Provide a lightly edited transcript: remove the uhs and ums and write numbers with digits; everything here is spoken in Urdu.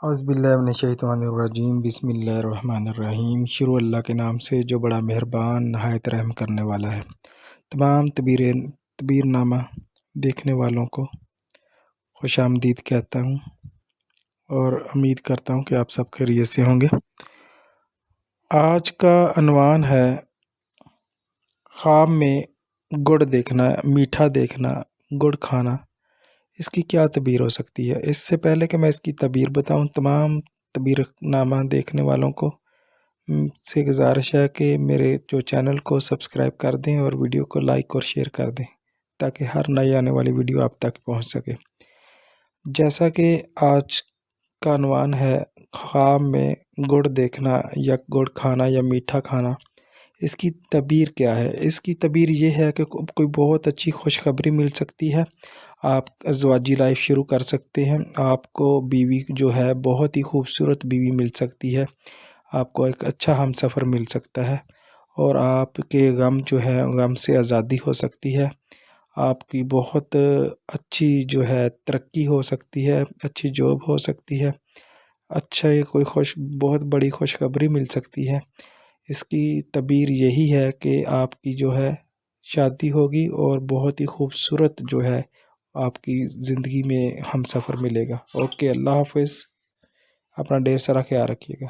اعوذ باللہ من الشیطان الرجیم، بسم اللہ الرحمن الرحیم۔ شروع اللہ کے نام سے جو بڑا مہربان نہایت رحم کرنے والا ہے۔ تمام تبیر نامہ دیکھنے والوں کو خوش آمدید کہتا ہوں اور امید کرتا ہوں کہ آپ سب خیریت سے ہوں گے۔ آج کا عنوان ہے خواب میں گڑ دیکھنا، میٹھا دیکھنا، گڑ کھانا، اس کی کیا تعبیر ہو سکتی ہے۔ اس سے پہلے کہ میں اس کی تعبیر بتاؤں، تمام تعبیر نامہ دیکھنے والوں کو سے گزارش ہے کہ میرے جو چینل کو سبسکرائب کر دیں اور ویڈیو کو لائک اور شیئر کر دیں تاکہ ہر نئی آنے والی ویڈیو آپ تک پہنچ سکے۔ جیسا کہ آج کا عنوان ہے خواب میں گڑ دیکھنا یا گڑ کھانا یا میٹھا کھانا، اس کی تعبیر کیا ہے؟ اس کی تعبیر یہ ہے کہ کوئی بہت اچھی خوشخبری مل سکتی ہے، آپ ازدواجی لائف شروع کر سکتے ہیں، آپ کو بیوی جو ہے بہت ہی خوبصورت بیوی مل سکتی ہے، آپ کو ایک اچھا ہم سفر مل سکتا ہے اور آپ کے غم جو ہے غم سے آزادی ہو سکتی ہے، آپ کی بہت اچھی جو ہے ترقی ہو سکتی ہے، اچھی جاب ہو سکتی ہے، اچھا کوئی بہت بڑی خوشخبری مل سکتی ہے۔ اس کی تعبیر یہی ہے کہ آپ کی جو ہے شادی ہوگی اور بہت ہی خوبصورت جو ہے آپ کی زندگی میں ہم سفر ملے گا۔ اوکے، اللہ حافظ، اپنا ڈھیر سارا خیال رکھیے گا۔